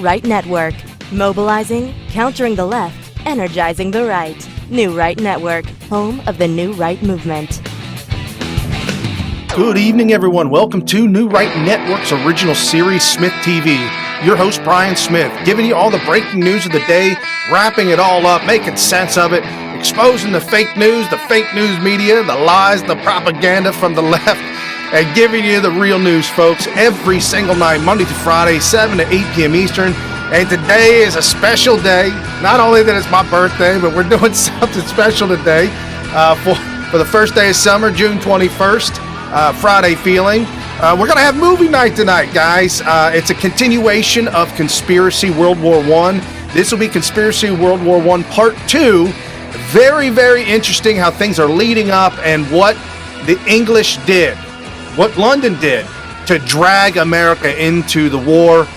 Right Network. Mobilizing, countering the left, energizing the right. New Right Network, home of the New Right movement. Good evening, everyone. Welcome to New Right Network's original series, SmythTV. Your host, Brian Smith, giving you all the breaking news of the day, wrapping it all up, making sense of it, exposing the fake news media, the lies, the propaganda from the left, and giving you the real news, folks, every single night, Monday through Friday, 7 to 8 p.m. Eastern. And today is a special day. Not only that it's my birthday, but we're doing something special today for the first day of summer, June 21st, Friday feeling. We're going to have movie night tonight, guys. It's a continuation of Conspiracy World War I. This will be Conspiracy World War I Part 2. Very, very interesting how things are leading up and what the English did, what London did to drag America into the war.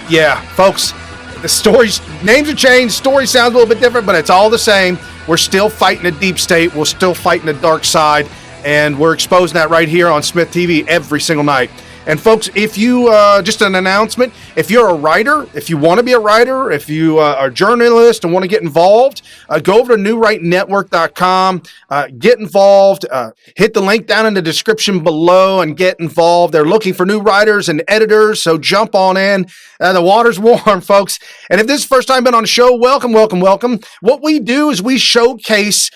Yeah, folks, the stories, names have changed, story sounds a little bit different, but it's all the same. We're still fighting the deep state. We're still fighting the dark side. And we're exposing that right here on SmythTV every single night. And folks, if you, just an announcement, if you're a writer, if you want to be a writer, if you are a journalist and want to get involved, go over to newrightnetwork.com, get involved, hit the link down in the description below and get involved. They're looking for new writers and editors, so jump on in. The water's warm, folks. And if this is the first time been on the show, welcome, welcome, welcome. What we do is we showcase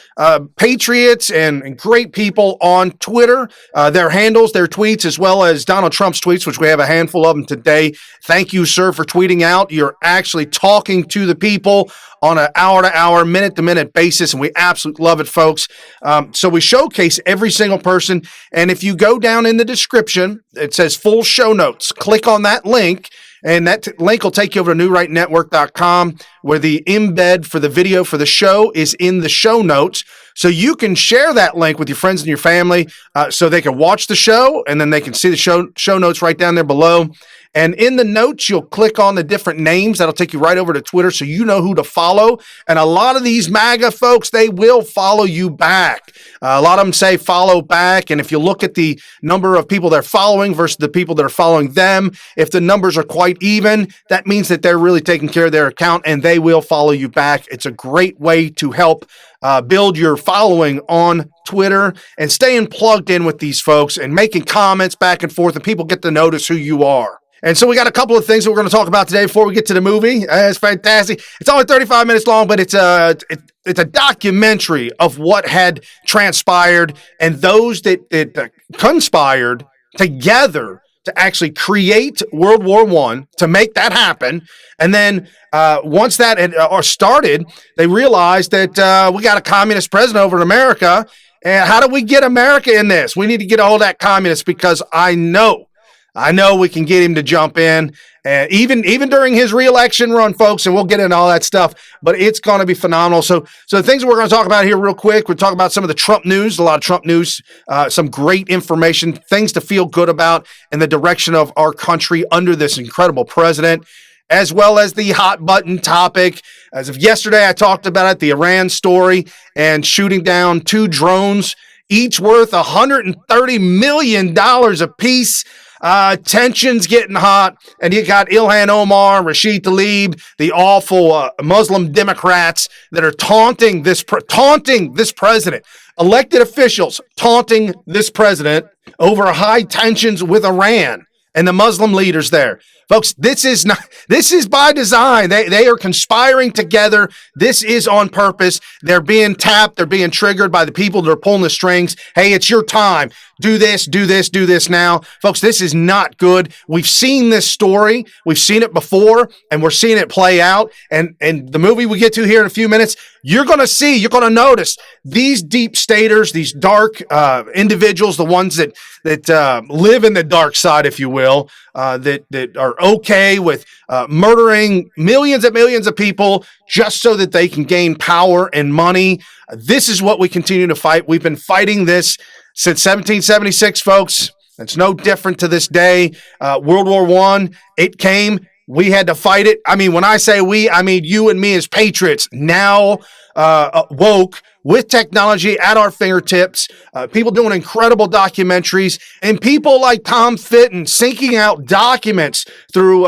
patriots and great people on Twitter, their handles, their tweets, as well as Donald Trump's tweets, which we have a handful of them today. Thank you, sir, for tweeting out. You're actually talking to the people on an hour-to-hour, minute-to-minute basis, and we absolutely love it, folks. So we showcase every single person, and if you go down in the description, it says full show notes. Click on that link, and that link will take you over to newrightnetwork.com, where the embed for the video for the show is in the show notes. So you can share that link with your friends and your family so they can watch the show, and then they can see the show notes right down there below. And in the notes, you'll click on the different names. That'll take you right over to Twitter so you know who to follow. And a lot of these MAGA folks, they will follow you back. A lot of them say follow back. And if you look at the number of people they're following versus the people that are following them, if the numbers are quite even, that means that they're really taking care of their account and they will follow you back. It's a great way to help build your following on Twitter and staying plugged in with these folks and making comments back and forth, and people get to notice who you are. And so we got a couple of things that we're going to talk about today before we get to the movie. It's fantastic. It's only 35 minutes long, but it's a documentary of what had transpired and those that conspired together to actually create World War I, to make that happen. And then once that had started, they realized that we got a communist president over in America. And how do we get America in this? We need to get all that communist, because I know we can get him to jump in, even during his re-election run, folks, and we'll get into all that stuff, but it's going to be phenomenal. So the things we're going to talk about here real quick, we're talking about some of the Trump news, a lot of Trump news, some great information, things to feel good about in the direction of our country under this incredible president, as well as the hot button topic. As of yesterday, I talked about it, the Iran story and shooting down 2 drones, each worth $130 million apiece. Tensions getting hot, and you got Ilhan Omar, Rashid Tlaib, the awful Muslim Democrats that are taunting this president. Elected officials taunting this president over high tensions with Iran and the Muslim leaders there. Folks, this is by design. They are conspiring together. This is on purpose. They're being tapped. They're being triggered by the people that are pulling the strings. Hey, it's your time. Do this, do this, do this now. Folks, this is not good. We've seen this story. We've seen it before, and we're seeing it play out. And the movie we get to here in a few minutes, you're going to notice these deep staters, these dark individuals, the ones that live in the dark side, if you will, that are okay with murdering millions and millions of people just so that they can gain power and money. This is what we continue to fight. We've been fighting this since 1776, folks. It's no different to this day. World War I, it came. We had to fight it. I mean, when I say we, I mean you and me as patriots, now woke, with technology at our fingertips, people doing incredible documentaries, and people like Tom Fitton sinking out documents through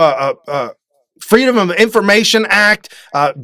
Freedom of Information Act,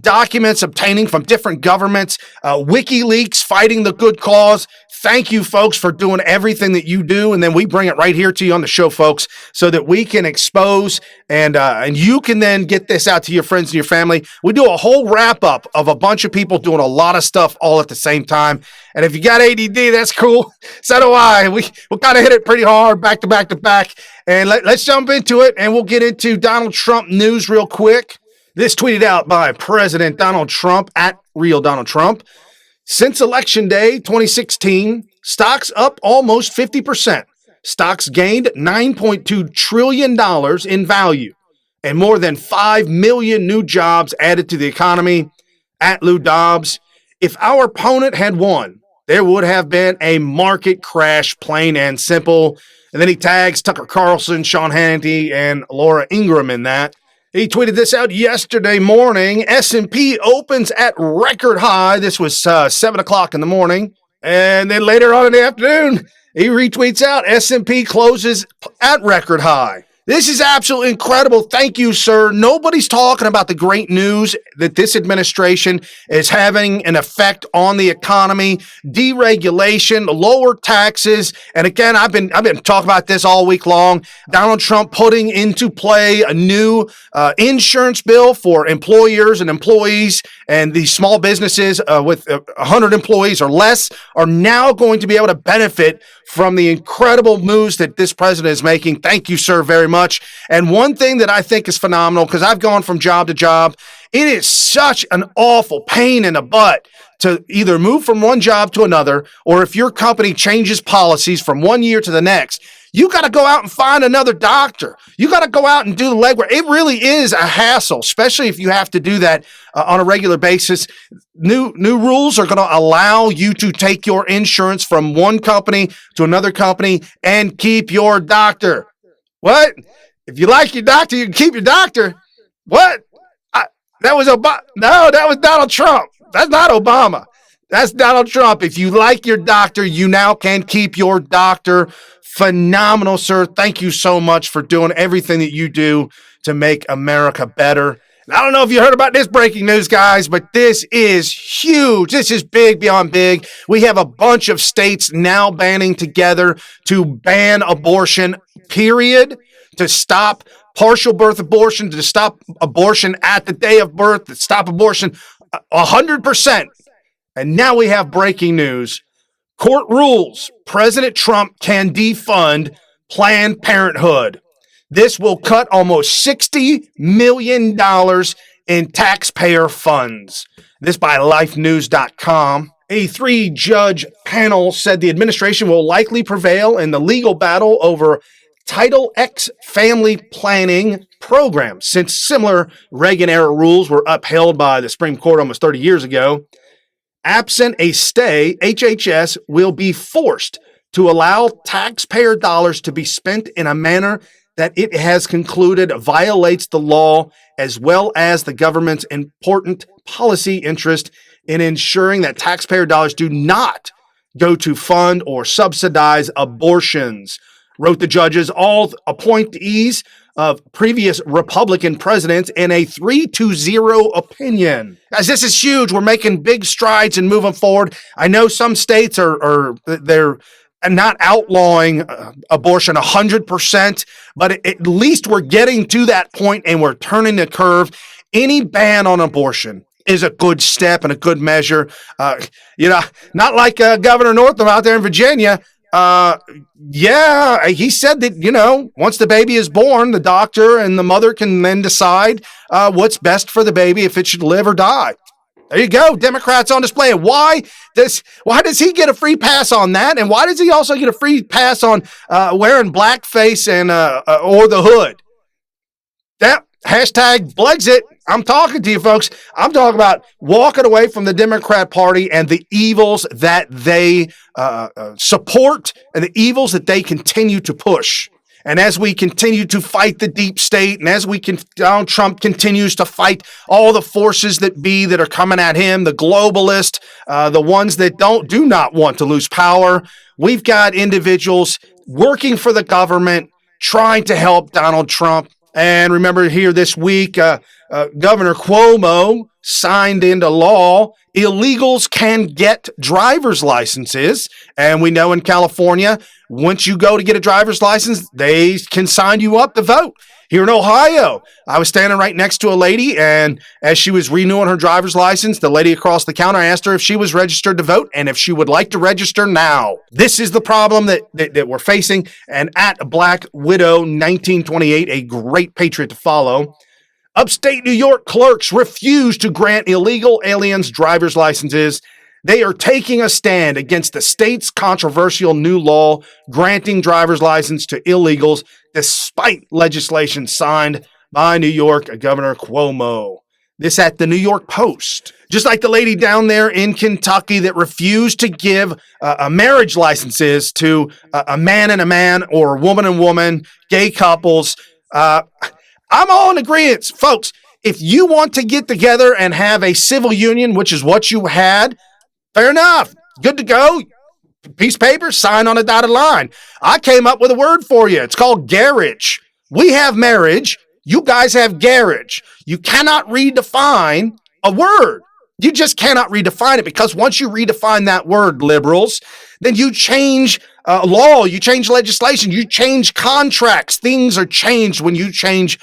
documents obtaining from different governments, WikiLeaks fighting the good cause. Thank you, folks, for doing everything that you do. And then we bring it right here to you on the show, folks, so that we can expose and you can then get this out to your friends and your family. We do a whole wrap up of a bunch of people doing a lot of stuff all at the same time. And if you got ADD, that's cool. So do I. We kind of hit it pretty hard back to back to back. And let's jump into it. And we'll get into Donald Trump news real quick. This tweeted out by President Donald Trump at Real Donald Trump. Since Election Day 2016, stocks up almost 50%. Stocks gained $9.2 trillion in value and more than 5 million new jobs added to the economy. At Lou Dobbs, if our opponent had won, there would have been a market crash, plain and simple. And then he tags Tucker Carlson, Sean Hannity, and Laura Ingraham in that. He tweeted this out yesterday morning. S&P opens at record high. This was 7 o'clock in the morning. And then later on in the afternoon, he retweets out S&P closes at record high. This is absolutely incredible. Thank you, sir. Nobody's talking about the great news that this administration is having an effect on the economy, deregulation, lower taxes. And again, I've been talking about this all week long. Donald Trump putting into play a new insurance bill for employers and employees, and these small businesses with 100 employees or less are now going to be able to benefit from the incredible moves that this president is making. Thank you, sir, very much. And one thing that I think is phenomenal, because I've gone from job to job, it is such an awful pain in the butt to either move from one job to another, or if your company changes policies from one year to the next, you got to go out and find another doctor. You got to go out and do the legwork. It really is a hassle, especially if you have to do that on a regular basis. New rules are going to allow you to take your insurance from one company to another company and keep your doctor. What? If you like your doctor, you can keep your doctor. What? That was Obama. No, that was Donald Trump. That's not Obama. That's Donald Trump. If you like your doctor, you now can keep your doctor. Phenomenal, sir. Thank you so much for doing everything that you do to make America better. And I don't know if you heard about this breaking news, guys, but this is huge. This is big beyond big. We have a bunch of states now banding together to ban abortion, period, to stop partial birth abortion, to stop abortion at the day of birth, to stop abortion 100%. And now we have breaking news. Court rules President Trump can defund Planned Parenthood. This will cut almost $60 million in taxpayer funds. This by lifenews.com. A 3-judge panel said the administration will likely prevail in the legal battle over Title X family planning program, since similar Reagan-era rules were upheld by the Supreme Court almost 30 years ago. Absent a stay, HHS will be forced to allow taxpayer dollars to be spent in a manner that it has concluded violates the law, as well as the government's important policy interest in ensuring that taxpayer dollars do not go to fund or subsidize abortions, wrote the judges, all appointees of previous Republican presidents in a 3-0 opinion. Guys, this is huge. We're making big strides and moving forward. I know some states they're not outlawing abortion 100%, but at least we're getting to that point and we're turning the curve. Any ban on abortion is a good step and a good measure. Not like Governor Northam out there in Virginia. He said that, once the baby is born, the doctor and the mother can then decide what's best for the baby, if it should live or die. There you go. Democrats on display. Why does he get a free pass on that? And why does he also get a free pass on wearing blackface and or the hood? That hashtag Blexit. I'm talking to you, folks. I'm talking about walking away from the Democrat Party and the evils that they support and the evils that they continue to push. And as we continue to fight the deep state, and as Donald Trump continues to fight all the forces that are coming at him, the globalists, the ones that do not want to lose power, we've got individuals working for the government, trying to help Donald Trump. And remember here this week, Governor Cuomo signed into law illegals can get driver's licenses. And we know in California, once you go to get a driver's license, they can sign you up to vote. Here in Ohio, I was standing right next to a lady, and as she was renewing her driver's license, the lady across the counter asked her if she was registered to vote and if she would like to register now. This is the problem that we're facing. And at Black Widow 1928, a great patriot to follow, upstate New York clerks refuse to grant illegal aliens driver's licenses. They are taking a stand against the state's controversial new law granting driver's license to illegals despite legislation signed by New York Governor Cuomo. This at the New York Post. Just like the lady down there in Kentucky that refused to give marriage licenses to a man and a man or woman and woman, gay couples. I'm all in agreement, folks. If you want to get together and have a civil union, which is what you had, fair enough. Good to go. Piece of paper, sign on a dotted line. I came up with a word for you. It's called garage. We have marriage. You guys have garage. You cannot redefine a word. You just cannot redefine it, because once you redefine that word, liberals, then you change law, you change legislation, you change contracts. Things are changed when you change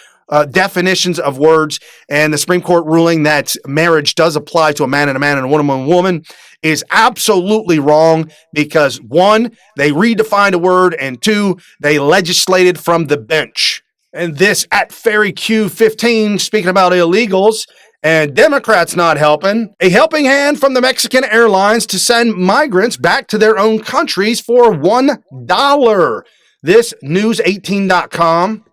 definitions of words. And the Supreme Court ruling that marriage does apply to a man and a woman and a woman is absolutely wrong, because one, they redefined a word, and two, they legislated from the bench. And this at Ferry Q15, speaking about illegals, and Democrats not helping, a helping hand from the Mexican Airlines to send migrants back to their own countries for $1. This news18.com.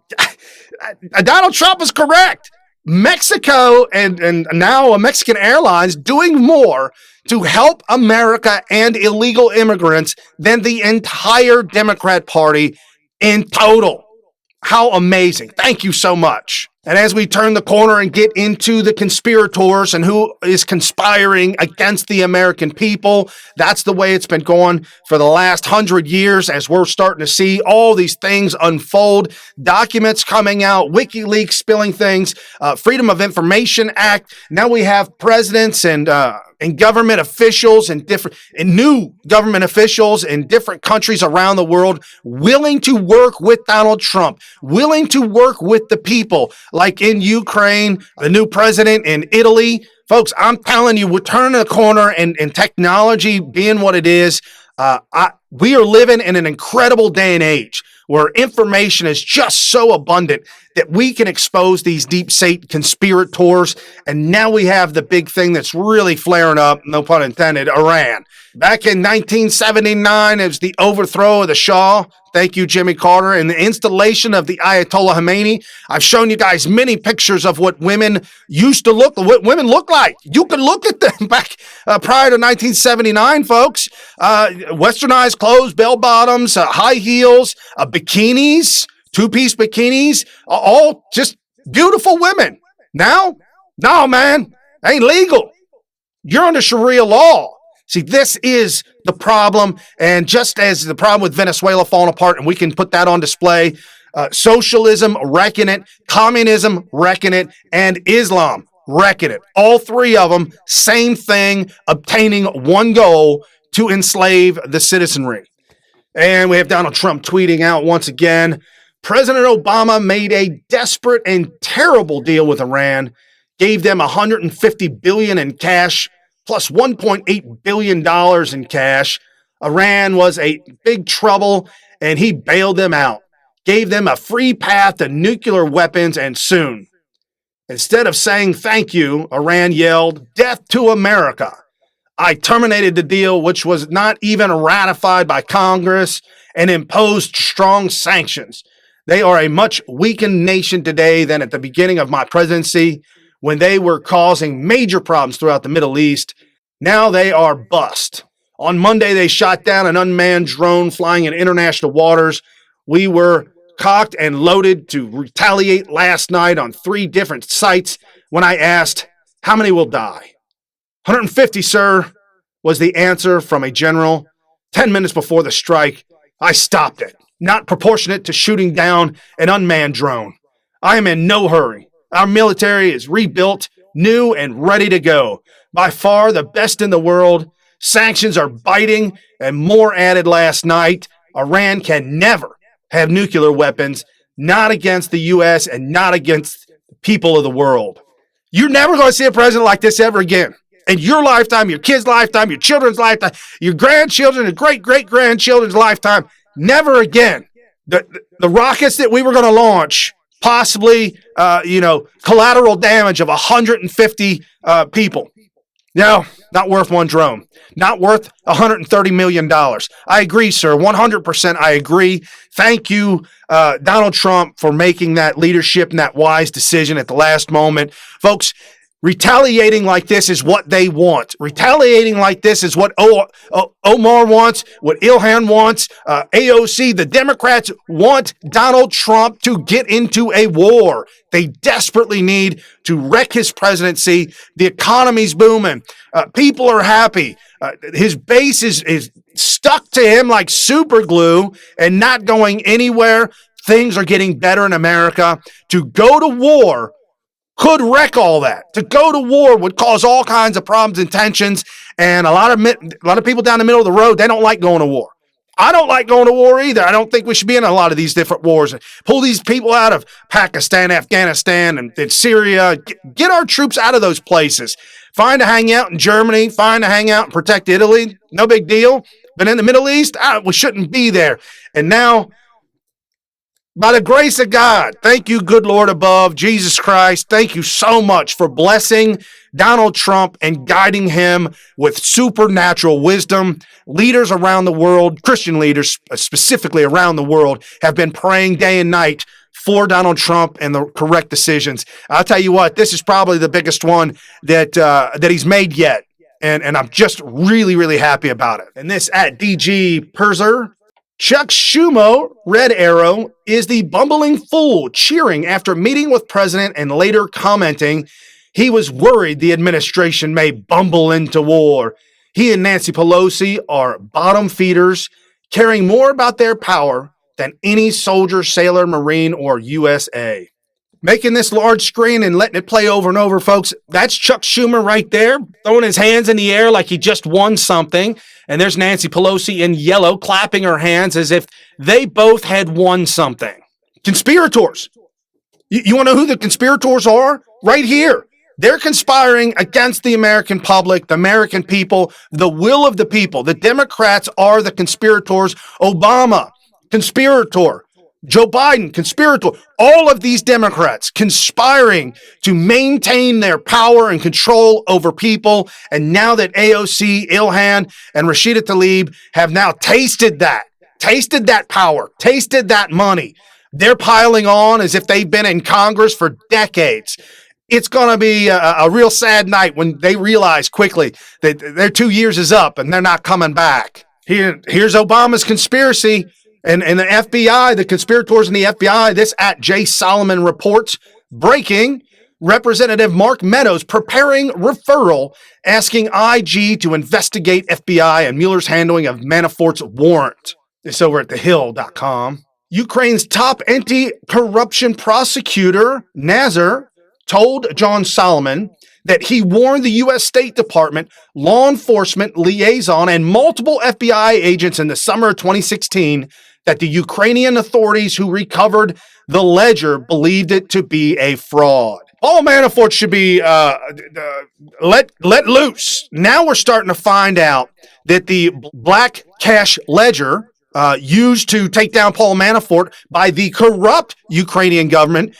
Donald Trump is correct. Mexico and now a Mexican Airlines doing more to help America and illegal immigrants than the entire Democrat Party in total. How amazing. Thank you so much. And as we turn the corner and get into the conspirators and who is conspiring against the American people, that's the way it's been going for the last 100 years, as we're starting to see all these things unfold, documents coming out, WikiLeaks spilling things, Freedom of Information Act. Now we have presidents and government officials and new government officials in different countries around the world willing to work with Donald Trump, willing to work with the people, like in Ukraine, the new president in Italy. Folks, I'm telling you, we're turning the corner, and technology being what it is, we are living in an incredible day and age where information is just so abundant that we can expose these deep state conspirators. And now we have the big thing that's really flaring up, no pun intended, Iran. Back in 1979, it was the overthrow of the Shah. Thank you, Jimmy Carter, and the installation of the Ayatollah Khomeini. I've shown you guys many pictures of what women what women look like. You can look at them back prior to 1979, folks. Westernized clothes, bell bottoms, high heels, bikinis, two-piece bikinis, all just beautiful women. Now, no, man, ain't legal. You're under Sharia law. See, this is the problem, and just as the problem with Venezuela falling apart, and we can put that on display, socialism, reckon it, communism, reckon it, and Islam, reckon it. All three of them, same thing, obtaining one goal: to enslave the citizenry. And we have Donald Trump tweeting out once again, President Obama made a desperate and terrible deal with Iran, gave them $150 billion in cash, plus $1.8 billion in cash. Iran was a big trouble, and he bailed them out, gave them a free path to nuclear weapons, and soon. Instead of saying thank you, Iran yelled, "Death to America." I terminated the deal, which was not even ratified by Congress, and imposed strong sanctions. They are a much weakened nation today than at the beginning of my presidency, when they were causing major problems throughout the Middle East. Now they are bust. On Monday, they shot down an unmanned drone flying in international waters. We were cocked and loaded to retaliate last night on 3 different sites when I asked, how many will die? 150, sir, was the answer from a general. 10 minutes before the strike, I stopped it, not proportionate to shooting down an unmanned drone. I am in no hurry. Our military is rebuilt, new, and ready to go. By far the best in the world. Sanctions are biting, and more added last night. Iran can never have nuclear weapons, not against the U.S. and not against the people of the world. You're never going to see a president like this ever again. In your lifetime, your kids' lifetime, your children's lifetime, your grandchildren, and great-great-grandchildren's lifetime, never again. The rockets that we were going to launch, possibly, collateral damage of 150 people. No, not worth one drone. Not worth $130 million. I agree, sir. 100% I agree. Thank you, Donald Trump, for making that leadership and that wise decision at the last moment. Folks, retaliating like this is what they want. Retaliating like this is what Omar wants, what Ilhan wants, AOC. The Democrats want Donald Trump to get into a war. They desperately need to wreck his presidency. The economy's booming. People are happy. His base is stuck to him like super glue and not going anywhere. Things are getting better in America. To go to war could wreck all that. To go to war would cause all kinds of problems and tensions, and a lot of people down the middle of the road, they don't like going to war. I don't like going to war either. I don't think we should be in a lot of these different wars. Pull these people out of Pakistan, Afghanistan, and Syria. Get our troops out of those places. Fine to hang out in Germany. Fine to hang out and protect Italy. No big deal. But in the Middle East, we shouldn't be there. And now, by the grace of God, thank you, good Lord above, Jesus Christ, thank you so much for blessing Donald Trump and guiding him with supernatural wisdom. Leaders around the world, Christian leaders specifically around the world, have been praying day and night for Donald Trump and the correct decisions. I'll tell you what, this is probably the biggest one that he's made yet. And I'm just really, really happy about it. And this at DG Perzer. Chuck Schumer, Red Arrow, is the bumbling fool cheering after meeting with president and later commenting he was worried the administration may bumble into war. He and Nancy Pelosi are bottom feeders, caring more about their power than any soldier, sailor, Marine, or USA. Making this large screen and letting it play over and over, folks, that's Chuck Schumer right there, throwing his hands in the air like he just won something. And there's Nancy Pelosi in yellow, clapping her hands as if they both had won something. Conspirators. You want to know who the conspirators are? Right here. They're conspiring against the American public, the American people, the will of the people. The Democrats are the conspirators. Obama, conspirator. Joe Biden, conspirator, all of these Democrats conspiring to maintain their power and control over people. And now that AOC, Ilhan, and Rashida Tlaib have now tasted that power, tasted that money, they're piling on as if they've been in Congress for decades. It's going to be a real sad night when they realize quickly that their 2 years is up and they're not coming back. Here's Obama's conspiracy. And the FBI, the conspirators in the FBI, this at Jay Solomon reports, breaking, Representative Mark Meadows preparing referral, asking IG to investigate FBI and Mueller's handling of Manafort's warrant. It's over at thehill.com. Ukraine's top anti-corruption prosecutor, Nazar, told John Solomon that he warned the U.S. State Department, law enforcement liaison, and multiple FBI agents in the summer of 2016 that the Ukrainian authorities who recovered the ledger believed it to be a fraud. Paul Manafort should be let loose. Now we're starting to find out that the black cash ledger used to take down Paul Manafort by the corrupt Ukrainian government,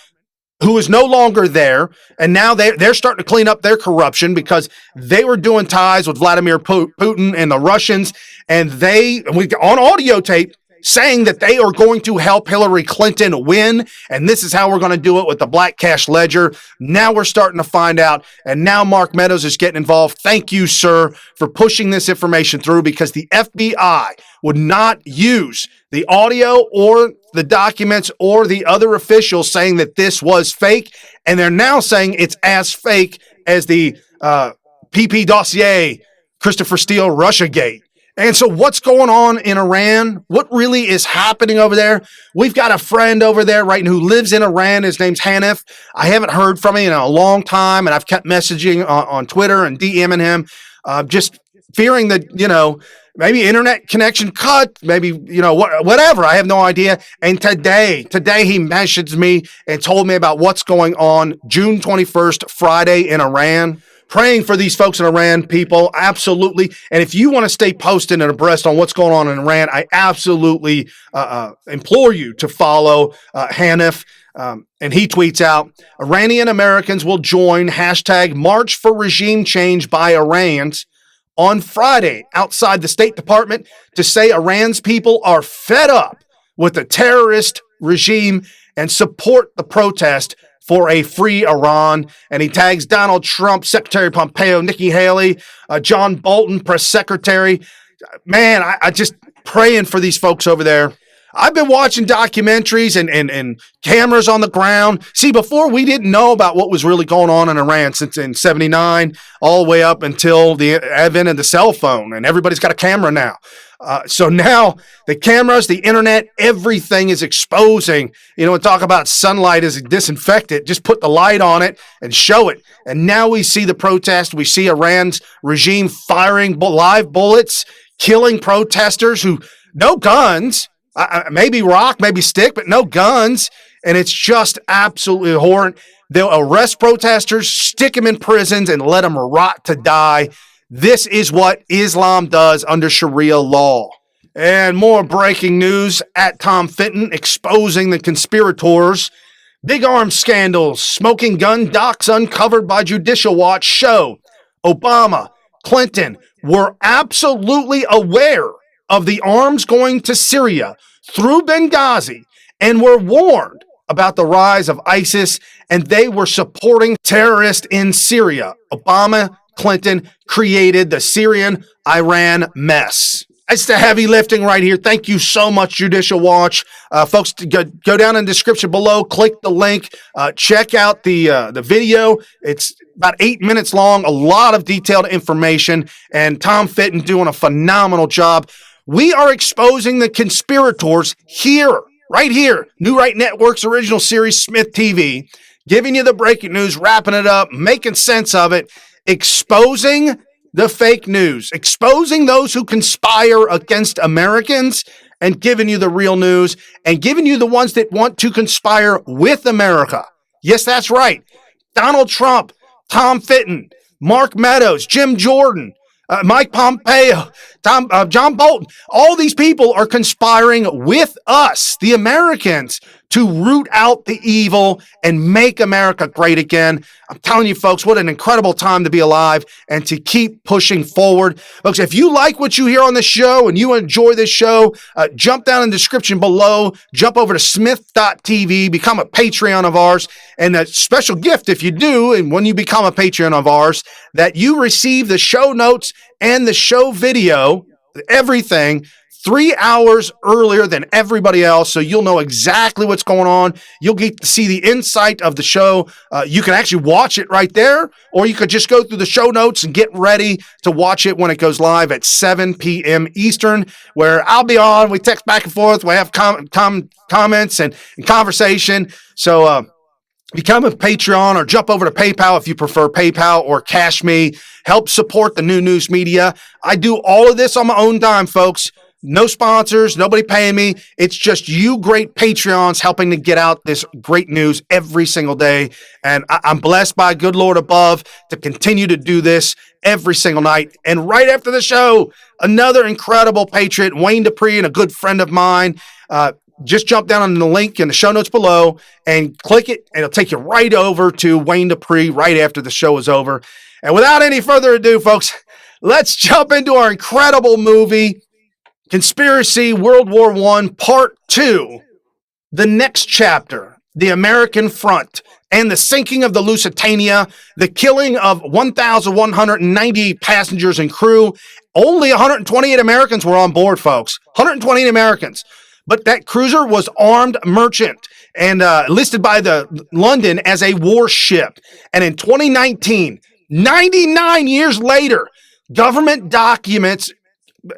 who is no longer there, and now they're starting to clean up their corruption because they were doing ties with Vladimir Putin and the Russians, and on audio tape, saying that they are going to help Hillary Clinton win, and this is how we're going to do it with the black cash ledger. Now we're starting to find out, and now Mark Meadows is getting involved. Thank you, sir, for pushing this information through, because the FBI would not use the audio or the documents or the other officials saying that this was fake, and they're now saying it's as fake as the PP dossier, Christopher Steele, Russiagate. And so what's going on in Iran? What really is happening over there? We've got a friend over there right now who lives in Iran. His name's Hanif. I haven't heard from him in a long time, and I've kept messaging on Twitter and DMing him, just fearing that, maybe internet connection cut, maybe, whatever. I have no idea. And today he messaged me and told me about what's going on June 21st, Friday in Iran. Praying for these folks in Iran, people, absolutely. And if you want to stay posted and abreast on what's going on in Iran, I absolutely implore you to follow Hanif. And he tweets out, Iranian Americans will join hashtag March for Regime Change by Iran's on Friday outside the State Department to say Iran's people are fed up with the terrorist regime and support the protest for a free Iran. And he tags Donald Trump, Secretary Pompeo, Nikki Haley, John Bolton, press secretary. Man, I just praying for these folks over there. I've been watching documentaries and cameras on the ground. See, before we didn't know about what was really going on in Iran since in 79, all the way up until the advent of the cell phone, and everybody's got a camera now. So now the cameras, the internet, everything is exposing, and talk about sunlight as a disinfectant. Just put the light on it and show it. And now we see the protest. We see Iran's regime firing live bullets, killing protesters who, no guns, maybe rock, maybe stick, but no guns. And it's just absolutely horrid. They'll arrest protesters, stick them in prisons, and let them rot to die. This is what Islam does under Sharia law. And more breaking news at Tom Fitton exposing the conspirators. Big arms scandals, smoking gun docs uncovered by Judicial Watch show Obama, Clinton were absolutely aware of the arms going to Syria through Benghazi and were warned about the rise of ISIS, and they were supporting terrorists in Syria. Obama, Clinton created the Syrian-Iran mess. It's the heavy lifting right here. Thank you so much, Judicial Watch. Folks, go down in the description below, click the link, check out the video. It's about 8 minutes long, a lot of detailed information, and Tom Fitton doing a phenomenal job. We are exposing the conspirators here, right here. New Right Network's original series, SmythTV, giving you the breaking news, wrapping it up, making sense of it, exposing the fake news, exposing those who conspire against Americans, and giving you the real news, and giving you the ones that want to conspire with America. Yes, that's right. Donald Trump, Tom Fitton, Mark Meadows, Jim Jordan, Mike Pompeo, John Bolton, all these people are conspiring with us, the Americans, to root out the evil and make America great again. I'm telling you, folks, what an incredible time to be alive and to keep pushing forward. Folks, if you like what you hear on the show and you enjoy this show, jump down in the description below, jump over to SmythTV, become a Patreon of ours, and a special gift if you do, and when you become a Patreon of ours, that you receive the show notes and the show video, everything, 3 hours earlier than everybody else, so you'll know exactly what's going on. You'll get to see the insight of the show. You can actually watch it right there, or you could just go through the show notes and get ready to watch it when it goes live at 7 p.m. Eastern, where I'll be on. We text back and forth. We have comments and conversation. So become a Patreon or jump over to PayPal if you prefer PayPal, or Cash Me. Help support the new news media. I do all of this on my own dime, folks. No sponsors, nobody paying me. It's just you great Patreons helping to get out this great news every single day. And I'm blessed by good Lord above to continue to do this every single night. And right after the show, another incredible patriot, Wayne Dupree, and a good friend of mine. Just jump down on the link in the show notes below and click it, and it'll take you right over to Wayne Dupree right after the show is over. And without any further ado, folks, let's jump into our incredible movie, Conspiracy World War I, Part 2, the next chapter, the American Front, and the sinking of the Lusitania, the killing of 1,190 passengers and crew. Only 128 Americans were on board, folks. 128 Americans. But that cruiser was armed merchant and listed by the London as a warship. And in 2019, 99 years later, government documents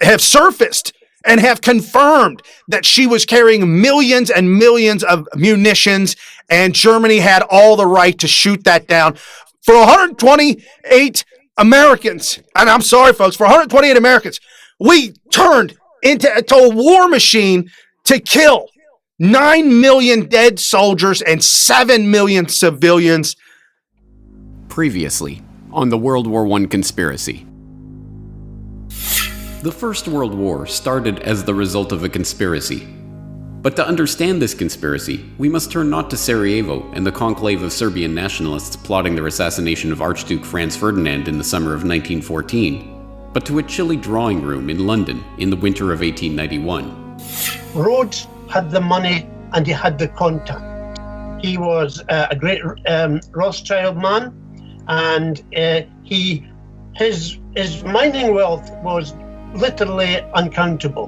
have surfaced and have confirmed that she was carrying millions and millions of munitions, and Germany had all the right to shoot that down. For 128 Americans, and I'm sorry, folks, for 128 Americans, we turned into a war machine to kill 9 million dead soldiers and 7 million civilians. Previously on the World War I conspiracy. The First World War started as the result of a conspiracy. But to understand this conspiracy, we must turn not to Sarajevo and the conclave of Serbian nationalists plotting their assassination of Archduke Franz Ferdinand in the summer of 1914, but to a chilly drawing room in London in the winter of 1891. Rhodes had the money and he had the contact. He was a great Rothschild man, and his mining wealth was literally uncountable.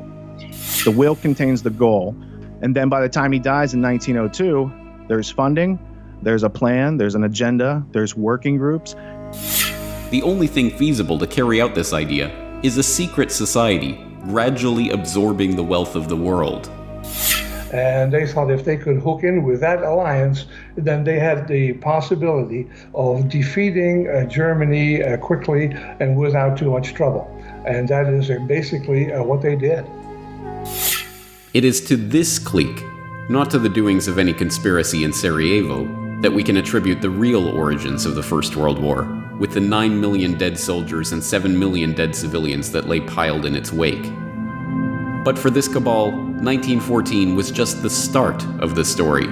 The will contains the goal, and then by the time he dies in 1902, there's funding, there's a plan, there's an agenda, there's working groups. The only thing feasible to carry out this idea is a secret society gradually absorbing the wealth of the world. And they thought if they could hook in with that alliance, then they had the possibility of defeating Germany quickly and without too much trouble. And that is basically what they did. It is to this clique, not to the doings of any conspiracy in Sarajevo, that we can attribute the real origins of the First World War, with the 9 million dead soldiers and 7 million dead civilians that lay piled in its wake. But for this cabal, 1914 was just the start of the story.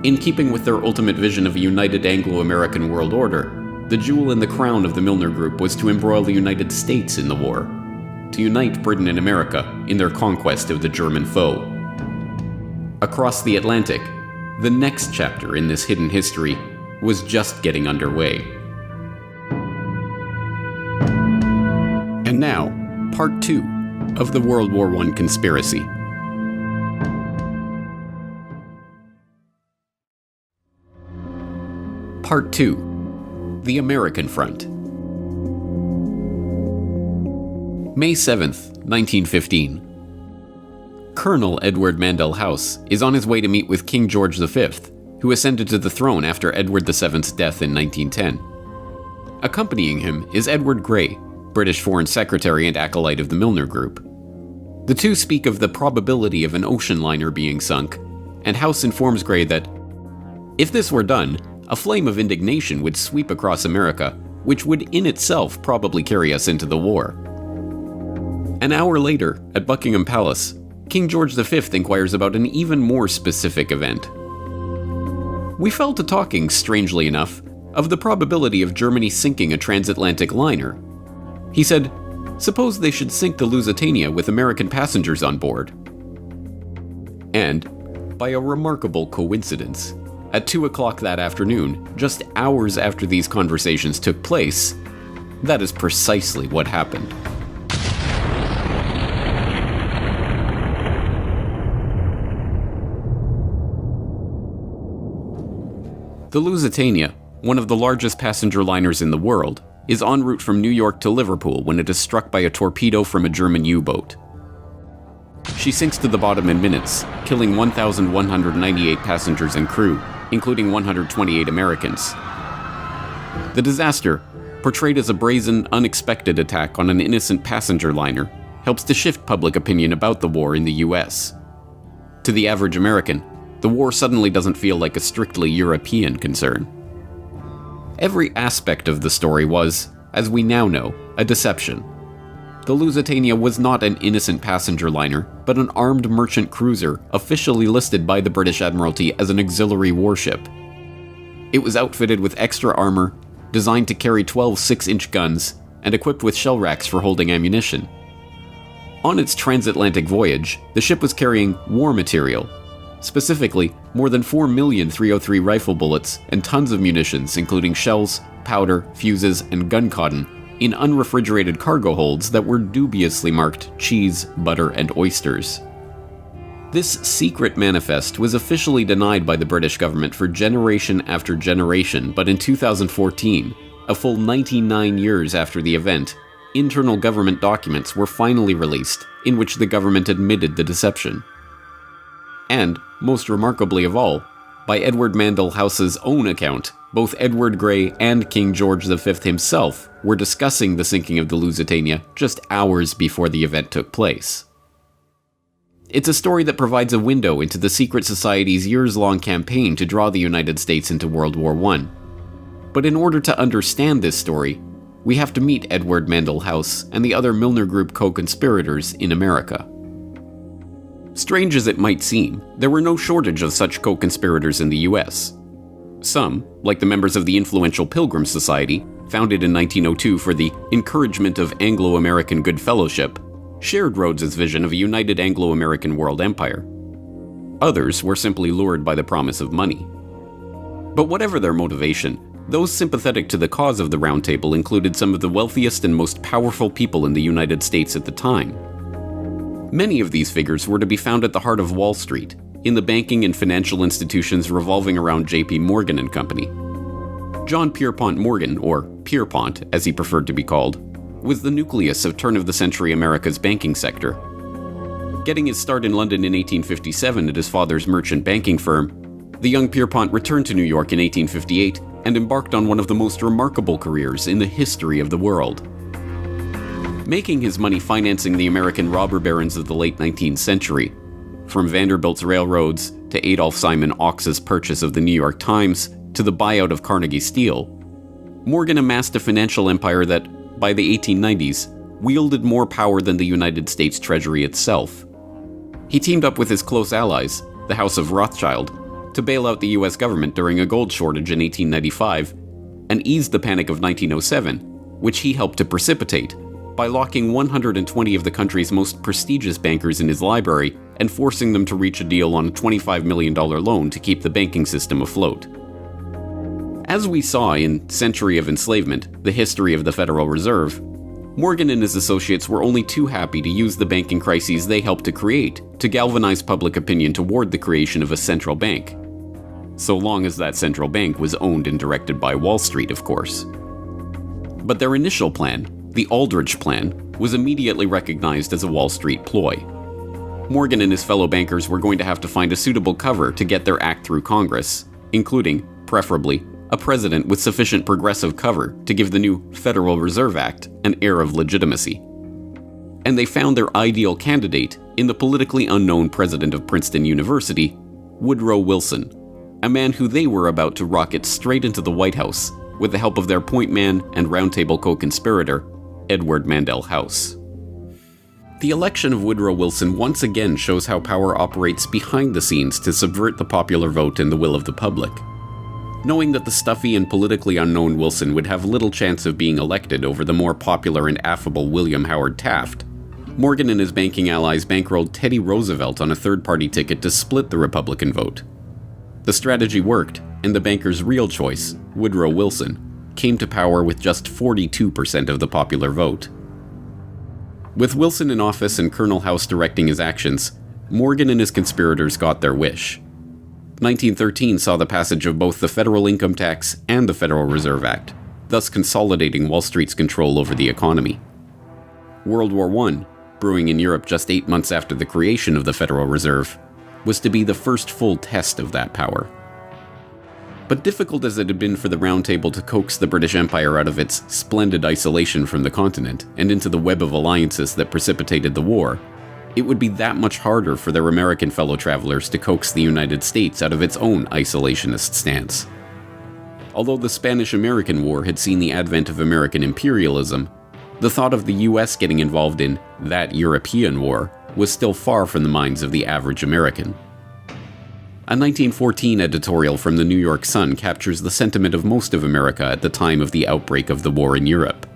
In keeping with their ultimate vision of a united Anglo-American world order, the jewel in the crown of the Milner Group was to embroil the United States in the war, to unite Britain and America in their conquest of the German foe. Across the Atlantic, the next chapter in this hidden history was just getting underway. And now, part 2 of the World War I conspiracy. Part 2. The American Front. May 7th, 1915. Colonel Edward Mandell House is on his way to meet with King George V, who ascended to the throne after Edward VII's death in 1910. Accompanying him is Edward Grey, British Foreign Secretary and acolyte of the Milner Group. The two speak of the probability of an ocean liner being sunk, and House informs Grey that, if this were done, a flame of indignation would sweep across America, which would in itself probably carry us into the war. An hour later, at Buckingham Palace, King George V inquires about an even more specific event. We fell to talking, strangely enough, of the probability of Germany sinking a transatlantic liner. He said, suppose they should sink the Lusitania with American passengers on board. And, by a remarkable coincidence, at 2 o'clock that afternoon, just hours after these conversations took place, that is precisely what happened. The Lusitania, one of the largest passenger liners in the world, is en route from New York to Liverpool when it is struck by a torpedo from a German U-boat. She sinks to the bottom in minutes, killing 1,198 passengers and crew, including 128 Americans. The disaster, portrayed as a brazen, unexpected attack on an innocent passenger liner, helps to shift public opinion about the war in the US. To the average American, the war suddenly doesn't feel like a strictly European concern. Every aspect of the story was, as we now know, a deception. The Lusitania was not an innocent passenger liner, but an armed merchant cruiser officially listed by the British Admiralty as an auxiliary warship. It was outfitted with extra armor, designed to carry 12 6-inch guns, and equipped with shell racks for holding ammunition. On its transatlantic voyage, the ship was carrying war material, specifically more than 4 million .303 rifle bullets and tons of munitions including shells, powder, fuses, and gun cotton in unrefrigerated cargo holds that were dubiously marked cheese, butter, and oysters. This secret manifest was officially denied by the British government for generation after generation, but in 2014, a full 99 years after the event, internal government documents were finally released in which the government admitted the deception. And, most remarkably of all, by Edward Mandell House's own account, both Edward Grey and King George V himself were discussing the sinking of the Lusitania just hours before the event took place. It's a story that provides a window into the secret society's years-long campaign to draw the United States into World War I. But in order to understand this story, we have to meet Edward Mandell House and the other Milner Group co-conspirators in America. Strange as it might seem, there were no shortage of such co-conspirators in the US. Some, like the members of the influential Pilgrim Society, founded in 1902 for the encouragement of Anglo-American good fellowship, shared Rhodes's vision of a united Anglo-American world empire. Others were simply lured by the promise of money. But whatever their motivation, those sympathetic to the cause of the Round Table included some of the wealthiest and most powerful people in the United States at the time. Many of these figures were to be found at the heart of Wall Street, in the banking and financial institutions revolving around J.P. Morgan and Company. John Pierpont Morgan, or Pierpont as he preferred to be called, was the nucleus of turn-of-the-century America's banking sector. Getting his start in London in 1857 at his father's merchant banking firm, the young Pierpont returned to New York in 1858 and embarked on one of the most remarkable careers in the history of the world. Making his money financing the American robber barons of the late 19th century, from Vanderbilt's railroads to Adolph Simon Ox's purchase of the New York Times to the buyout of Carnegie Steel, Morgan amassed a financial empire that, by the 1890s, wielded more power than the United States Treasury itself. He teamed up with his close allies, the House of Rothschild, to bail out the US government during a gold shortage in 1895 and ease the Panic of 1907, which he helped to precipitate by locking 120 of the country's most prestigious bankers in his library and forcing them to reach a deal on a $25 million loan to keep the banking system afloat. As we saw in Century of Enslavement, the history of the Federal Reserve, Morgan and his associates were only too happy to use the banking crises they helped to create to galvanize public opinion toward the creation of a central bank. So long as that central bank was owned and directed by Wall Street, of course. But their initial plan, the Aldrich Plan, was immediately recognized as a Wall Street ploy. Morgan and his fellow bankers were going to have to find a suitable cover to get their act through Congress, including, preferably, a president with sufficient progressive cover to give the new Federal Reserve Act an air of legitimacy. And they found their ideal candidate in the politically unknown president of Princeton University, Woodrow Wilson, a man who they were about to rocket straight into the White House with the help of their point man and Round Table co-conspirator, Edward Mandell House. The election of Woodrow Wilson once again shows how power operates behind the scenes to subvert the popular vote and the will of the public. Knowing that the stuffy and politically unknown Wilson would have little chance of being elected over the more popular and affable William Howard Taft, Morgan and his banking allies bankrolled Teddy Roosevelt on a third-party ticket to split the Republican vote. The strategy worked, and the banker's real choice, Woodrow Wilson, came to power with just 42% of the popular vote. With Wilson in office and Colonel House directing his actions, Morgan and his conspirators got their wish. 1913 saw the passage of both the Federal Income Tax and the Federal Reserve Act, thus consolidating Wall Street's control over the economy. World War I, brewing in Europe just 8 months after the creation of the Federal Reserve, was to be the first full test of that power. But difficult as it had been for the Round Table to coax the British Empire out of its splendid isolation from the continent and into the web of alliances that precipitated the war, it would be that much harder for their American fellow travelers to coax the United States out of its own isolationist stance. Although the Spanish-American War had seen the advent of American imperialism, the thought of the US getting involved in that European war was still far from the minds of the average American. A 1914 editorial from the New York Sun captures the sentiment of most of America at the time of the outbreak of the war in Europe.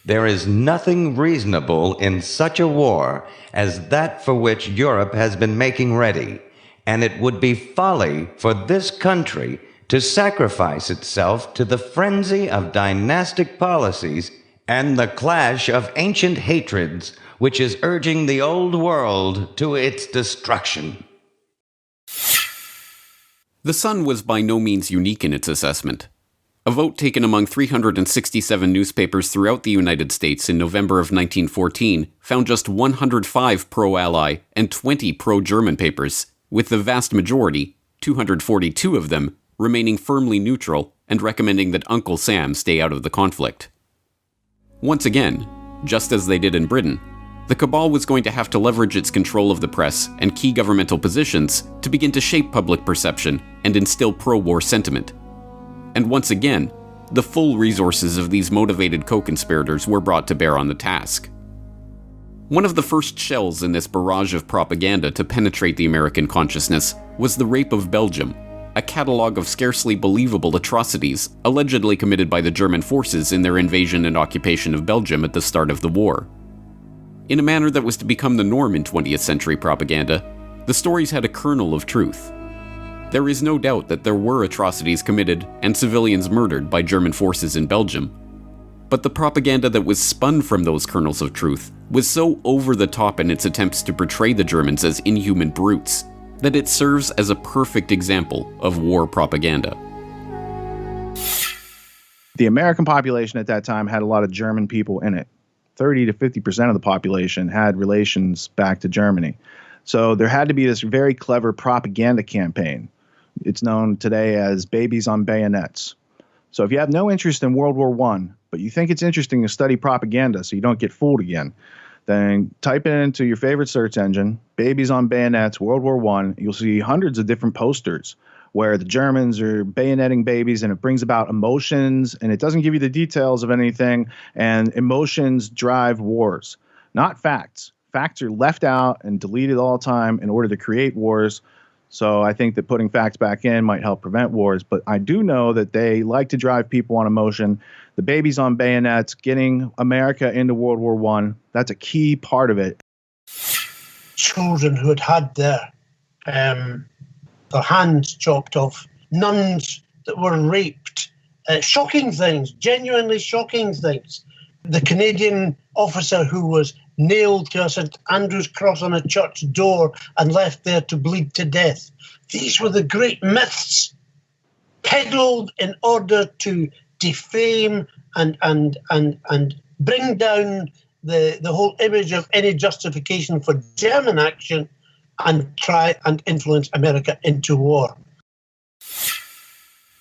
There is nothing reasonable in such a war as that for which Europe has been making ready, and it would be folly for this country to sacrifice itself to the frenzy of dynastic policies and the clash of ancient hatreds which is urging the old world to its destruction. The Sun was by no means unique in its assessment. A vote taken among 367 newspapers throughout the United States in November of 1914 found just 105 pro-Ally and 20 pro-German papers, with the vast majority, 242 of them, remaining firmly neutral and recommending that Uncle Sam stay out of the conflict. Once again, just as they did in Britain, the cabal was going to have to leverage its control of the press and key governmental positions to begin to shape public perception and instill pro-war sentiment. And once again, the full resources of these motivated co-conspirators were brought to bear on the task. One of the first shells in this barrage of propaganda to penetrate the American consciousness was the rape of Belgium, a catalogue of scarcely believable atrocities allegedly committed by the German forces in their invasion and occupation of Belgium at the start of the war. In a manner that was to become the norm in 20th century propaganda, the stories had a kernel of truth. There is no doubt that there were atrocities committed and civilians murdered by German forces in Belgium. But the propaganda that was spun from those kernels of truth was so over the top in its attempts to portray the Germans as inhuman brutes that it serves as a perfect example of war propaganda. The American population at that time had a lot of German people in it. 30 to 50% of the population had relations back to Germany. So there had to be this very clever propaganda campaign. It's known today as babies on bayonets. So if you have no interest in World War I, but you think it's interesting to study propaganda so you don't get fooled again, then type it into your favorite search engine, babies on bayonets, World War I. You'll see hundreds of different posters where the Germans are bayoneting babies, and it brings about emotions, and it doesn't give you the details of anything, and emotions drive wars, not facts. Facts are left out and deleted all the time in order to create wars. So I think that putting facts back in might help prevent wars. But I do know that they like to drive people on emotion. The babies on bayonets, getting America into World War I, that's a key part of it. Children who had their hands chopped off, nuns that were raped, shocking things, genuinely shocking things. The Canadian officer who was nailed to a St. Andrew's cross on a church door and left there to bleed to death. These were the great myths peddled in order to defame and bring down the whole image of any justification for German action and try and influence America into war.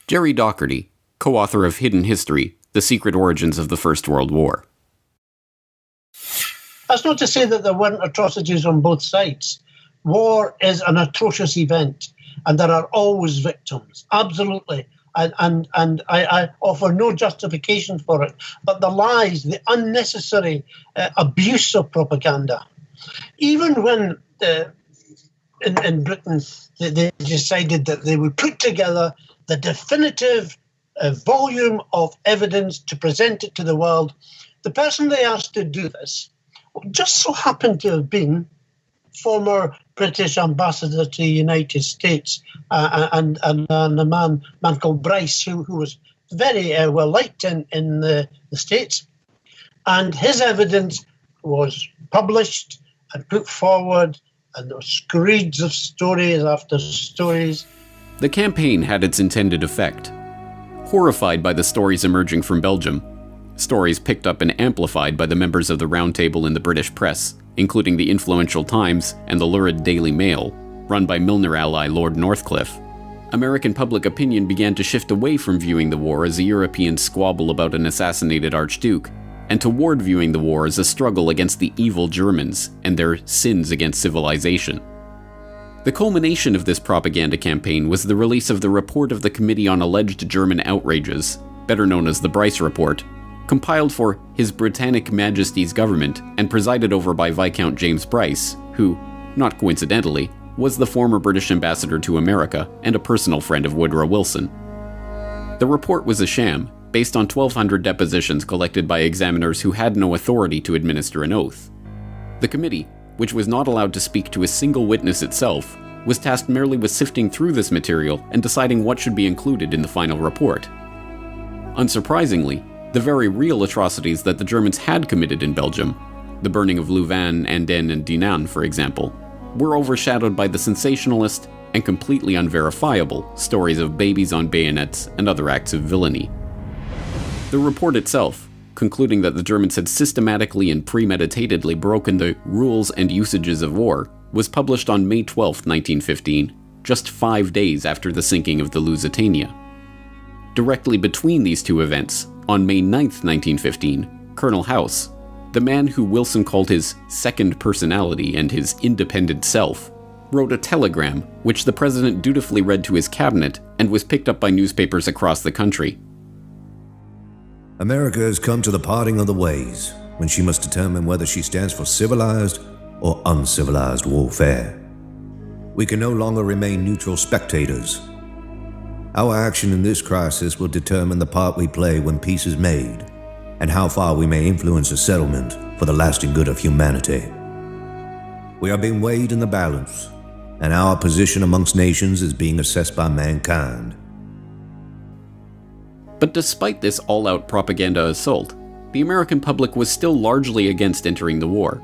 Jerry Docherty, co-author of Hidden History, The Secret Origins of the First World War. That's not to say that there weren't atrocities on both sides. War is an atrocious event, and there are always victims, absolutely. And I offer no justification for it. But the lies, the unnecessary abuse of propaganda, even when in Britain they decided that they would put together the definitive volume of evidence to present it to the world, the person they asked to do this just so happened to have been former British ambassador to the United States and a man called Bryce, who was very well liked in the States. And his evidence was published and put forward, and there were screeds of stories after stories. The campaign had its intended effect. Horrified by the stories emerging from Belgium, stories picked up and amplified by the members of the Round Table in the British press, including the influential Times and the lurid Daily Mail, run by Milner ally Lord Northcliffe, American public opinion began to shift away from viewing the war as a European squabble about an assassinated Archduke, and toward viewing the war as a struggle against the evil Germans and their sins against civilization. The culmination of this propaganda campaign was the release of the report of the Committee on Alleged German Outrages, better known as the Bryce Report, compiled for His Britannic Majesty's government and presided over by Viscount James Bryce, who, not coincidentally, was the former British ambassador to America and a personal friend of Woodrow Wilson. The report was a sham, based on 1,200 depositions collected by examiners who had no authority to administer an oath. The committee, which was not allowed to speak to a single witness itself, was tasked merely with sifting through this material and deciding what should be included in the final report. Unsurprisingly, the very real atrocities that the Germans had committed in Belgium, the burning of Louvain, Andenne, and Dinant, for example, were overshadowed by the sensationalist and completely unverifiable stories of babies on bayonets and other acts of villainy. The report itself, concluding that the Germans had systematically and premeditatedly broken the rules and usages of war, was published on May 12, 1915, just 5 days after the sinking of the Lusitania. Directly between these two events, on May 9, 1915, Colonel House, the man who Wilson called his second personality and his independent self, wrote a telegram which the president dutifully read to his cabinet and was picked up by newspapers across the country. America has come to the parting of the ways, when she must determine whether she stands for civilized or uncivilized warfare. We can no longer remain neutral spectators. Our action in this crisis will determine the part we play when peace is made, and how far we may influence a settlement for the lasting good of humanity. We are being weighed in the balance, and our position amongst nations is being assessed by mankind. But despite this all-out propaganda assault, the American public was still largely against entering the war.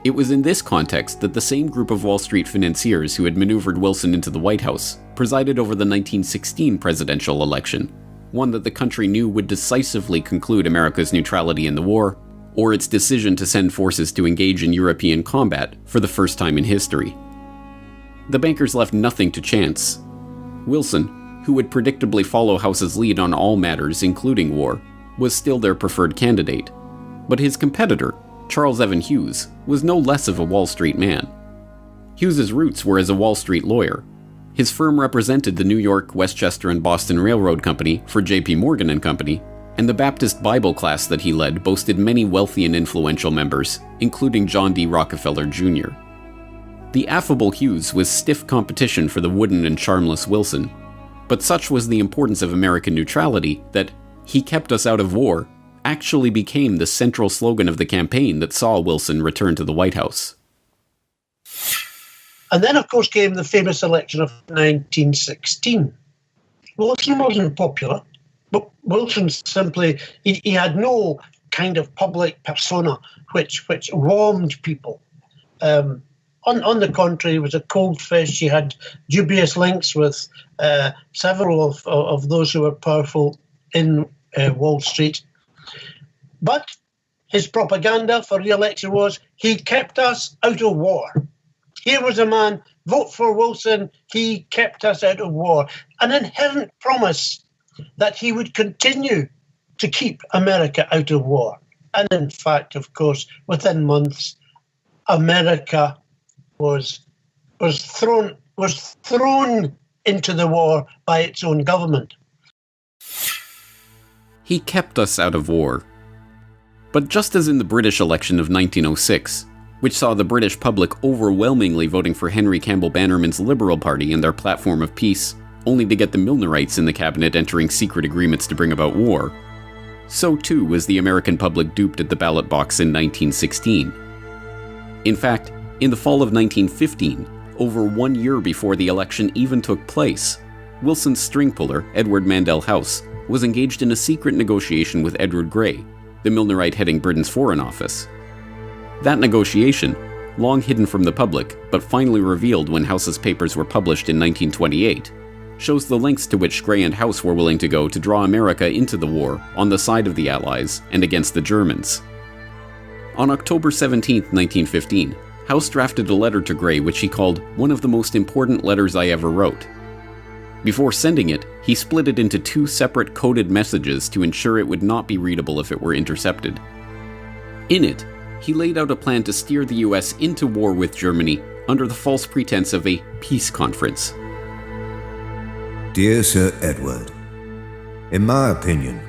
It was in this context that the same group of Wall Street financiers who had maneuvered Wilson into the White House presided over the 1916 presidential election, one that the country knew would decisively conclude America's neutrality in the war, or its decision to send forces to engage in European combat for the first time in history. The bankers left nothing to chance. Wilson, who would predictably follow House's lead on all matters, including war, was still their preferred candidate. But his competitor, Charles Evan Hughes, was no less of a Wall Street man. Hughes's roots were as a Wall Street lawyer. His firm represented the New York, Westchester, and Boston Railroad Company for J.P. Morgan and Company, and the Baptist Bible class that he led boasted many wealthy and influential members, including John D. Rockefeller Jr. The affable Hughes was stiff competition for the wooden and charmless Wilson, but such was the importance of American neutrality that "He kept us out of war" actually became the central slogan of the campaign that saw Wilson return to the White House. And then, of course, came the famous election of 1916. Wilson wasn't popular, but Wilson simply, he had no kind of public persona which warmed people. On the contrary, he was a cold fish. He had dubious links with several of those who were powerful in Wall Street. But his propaganda for re-election was, he kept us out of war. Here was a man, vote for Wilson, he kept us out of war. An inherent promise that he would continue to keep America out of war. And in fact, of course, within months, America was thrown into the war by its own government. He kept us out of war. But just as in the British election of 1906, which saw the British public overwhelmingly voting for Henry Campbell Bannerman's Liberal Party and their platform of peace, only to get the Milnerites in the cabinet entering secret agreements to bring about war, so too was the American public duped at the ballot box in 1916. In fact, in the fall of 1915, over 1 year before the election even took place, Wilson's string puller, Edward Mandell House, was engaged in a secret negotiation with Edward Grey, the Milnerite heading Britain's Foreign Office. That negotiation, long hidden from the public, but finally revealed when House's papers were published in 1928, shows the lengths to which Grey and House were willing to go to draw America into the war on the side of the Allies and against the Germans. On October 17, 1915, House drafted a letter to Grey which he called one of the most important letters I ever wrote. Before sending it, he split it into 2 separate coded messages to ensure it would not be readable if it were intercepted. In it, he laid out a plan to steer the US into war with Germany under the false pretense of a peace conference. Dear Sir Edward, in my opinion,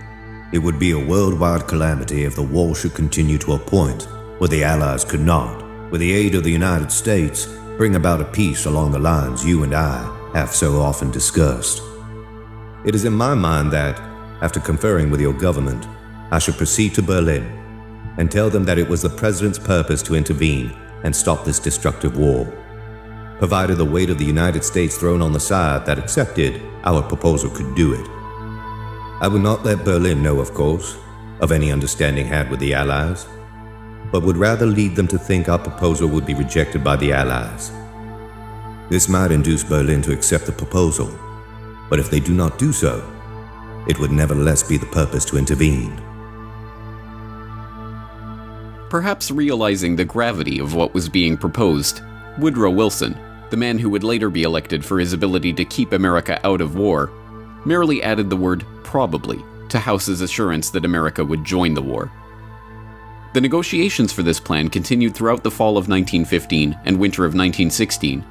it would be a worldwide calamity if the war should continue to a point where the Allies could not, with the aid of the United States, bring about a peace along the lines you and I have so often discussed. It is in my mind that, after conferring with your government, I should proceed to Berlin and tell them that it was the President's purpose to intervene and stop this destructive war, provided the weight of the United States thrown on the side that accepted our proposal could do it. I would not let Berlin know, of course, of any understanding had with the Allies, but would rather lead them to think our proposal would be rejected by the Allies. This might induce Berlin to accept the proposal, but if they do not do so, it would nevertheless be the purpose to intervene. Perhaps realizing the gravity of what was being proposed, Woodrow Wilson, the man who would later be elected for his ability to keep America out of war, merely added the word probably to House's assurance that America would join the war. The negotiations for this plan continued throughout the fall of 1915 and winter of 1916.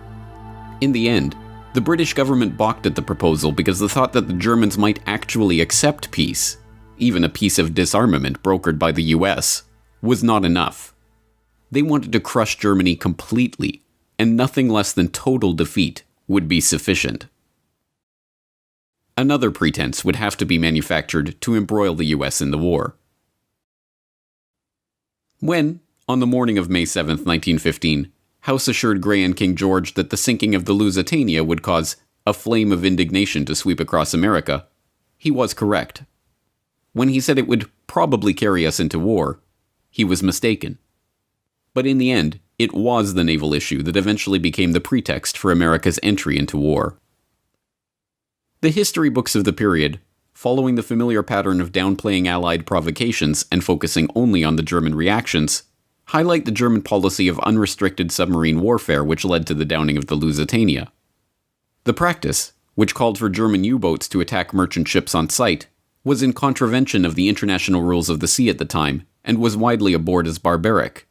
In the end, the British government balked at the proposal because the thought that the Germans might actually accept peace, even a peace of disarmament brokered by the US, was not enough. They wanted to crush Germany completely, and nothing less than total defeat would be sufficient. Another pretense would have to be manufactured to embroil the US in the war. When, on the morning of May 7, 1915, House assured Grey and King George that the sinking of the Lusitania would cause a flame of indignation to sweep across America, he was correct. When he said it would probably carry us into war, he was mistaken. But in the end, it was the naval issue that eventually became the pretext for America's entry into war. The history books of the period, following the familiar pattern of downplaying Allied provocations and focusing only on the German reactions, highlight the German policy of unrestricted submarine warfare which led to the downing of the Lusitania. The practice, which called for German U-boats to attack merchant ships on sight, was in contravention of the international rules of the sea at the time and was widely abhorred as barbaric.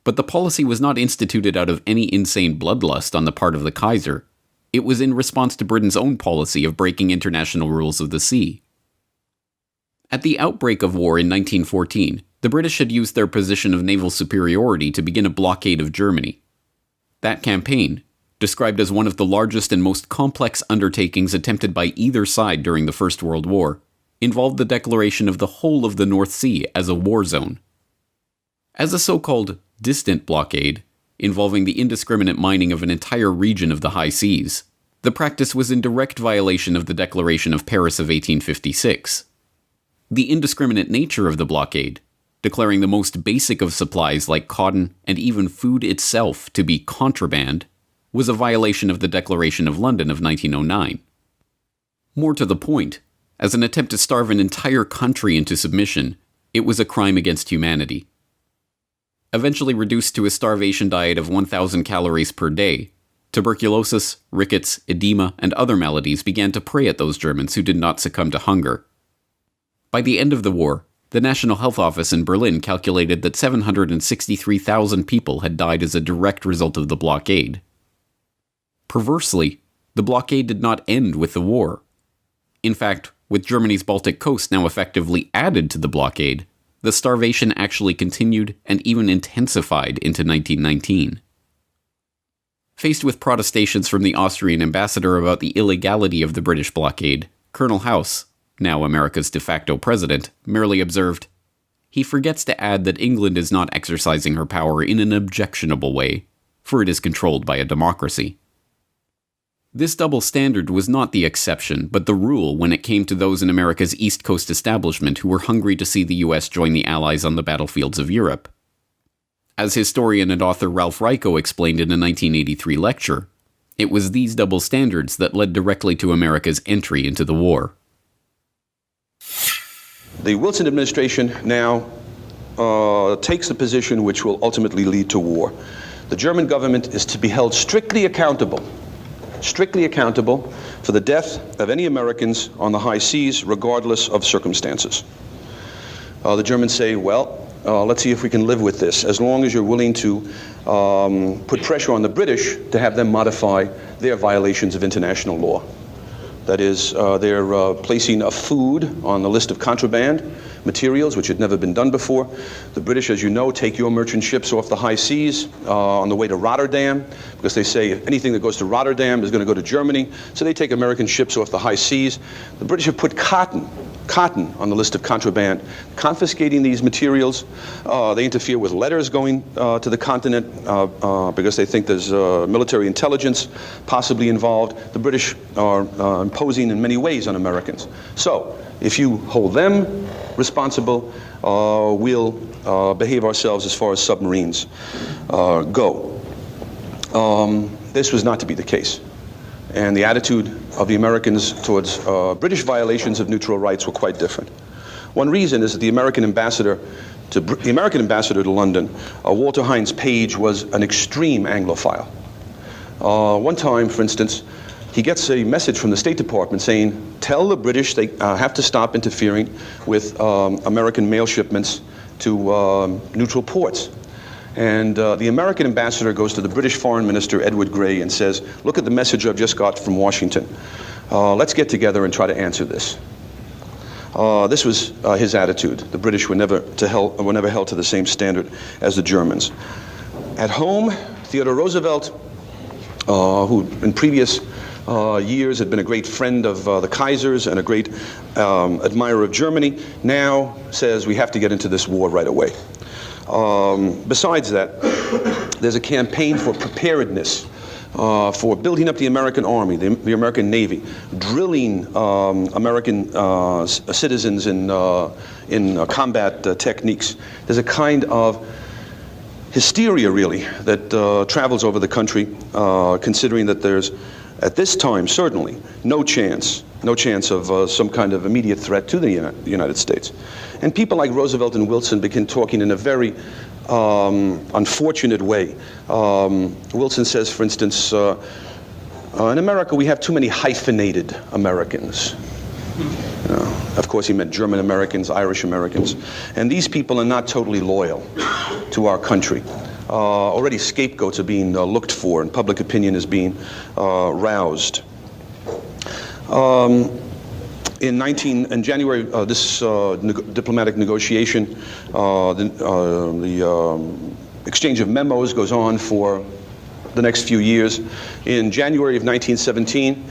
But the policy was not instituted out of any insane bloodlust on the part of the Kaiser. It was in response to Britain's own policy of breaking international rules of the sea. At the outbreak of war in 1914, the British had used their position of naval superiority to begin a blockade of Germany. That campaign, described as one of the largest and most complex undertakings attempted by either side during the First World War, involved the declaration of the whole of the North Sea as a war zone. As a so-called distant blockade, involving the indiscriminate mining of an entire region of the high seas, the practice was in direct violation of the Declaration of Paris of 1856. The indiscriminate nature of the blockade, declaring the most basic of supplies like cotton and even food itself to be contraband, was a violation of the Declaration of London of 1909. More to the point, as an attempt to starve an entire country into submission, it was a crime against humanity. Eventually reduced to a starvation diet of 1,000 calories per day, tuberculosis, rickets, edema, and other maladies began to prey at those Germans who did not succumb to hunger. By the end of the war, the National Health Office in Berlin calculated that 763,000 people had died as a direct result of the blockade. Perversely, the blockade did not end with the war. In fact, with Germany's Baltic coast now effectively added to the blockade, the starvation actually continued and even intensified into 1919. Faced with protestations from the Austrian ambassador about the illegality of the British blockade, Colonel House, now America's de facto president, merely observed, "He forgets to add that England is not exercising her power in an objectionable way, for it is controlled by a democracy." This double standard was not the exception, but the rule when it came to those in America's East Coast establishment who were hungry to see the US join the Allies on the battlefields of Europe. As historian and author Ralph Raico explained in a 1983 lecture, it was these double standards that led directly to America's entry into the war. The Wilson administration now takes a position which will ultimately lead to war. The German government is to be held strictly accountable for the death of any Americans on the high seas, regardless of circumstances. The Germans say, well, let's see if we can live with this, as long as you're willing to put pressure on the British to have them modify their violations of international law. That is, they're placing a food on the list of contraband materials, which had never been done before. The British, as you know, take your merchant ships off the high seas on the way to Rotterdam, because they say if anything that goes to Rotterdam is going to go to Germany. So they take American ships off the high seas. The British have put cotton on the list of contraband, confiscating these materials. They interfere with letters going to the continent because they think there's military intelligence possibly involved. The British are imposing in many ways on Americans. So if you hold them responsible, we'll behave ourselves as far as submarines go. This was not to be the case. and the attitude of the Americans towards British violations of neutral rights were quite different. One reason is that the American ambassador to London, Walter Hines Page, was an extreme Anglophile. One time, for instance, he gets a message from the State Department saying, tell the British they have to stop interfering with American mail shipments to neutral ports. And the American ambassador goes to the British Foreign Minister, Edward Grey, and says, look at the message I've just got from Washington. Let's get together and try to answer this. This was his attitude. The British were never held to the same standard as the Germans. At home, Theodore Roosevelt, who in previous years had been a great friend of the Kaisers and a great admirer of Germany, now says we have to get into this war right away. Besides that, there's a campaign for preparedness, for building up the American Army, the American Navy, drilling American citizens in combat techniques. There's a kind of hysteria, really, that travels over the country, considering that there's, at this time, certainly, no chance of some kind of immediate threat to the United States. And people like Roosevelt and Wilson begin talking in a very unfortunate way. Wilson says, for instance, in America we have too many hyphenated Americans. Of course, he meant German Americans, Irish Americans. And these people are not totally loyal to our country. Already scapegoats are being looked for, and public opinion is being roused. In January, this diplomatic negotiation, the exchange of memos goes on for the next few years. In January of 1917,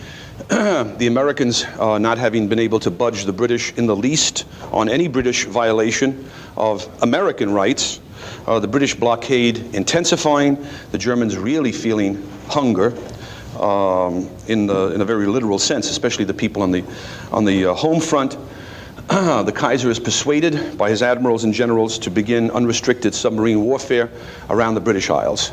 the Americans, not having been able to budge the British in the least on any British violation of American rights, the British blockade intensifying, the Germans really feeling hunger, in a very literal sense, especially the people on the home front. The Kaiser is persuaded by his admirals and generals to begin unrestricted submarine warfare around the British Isles.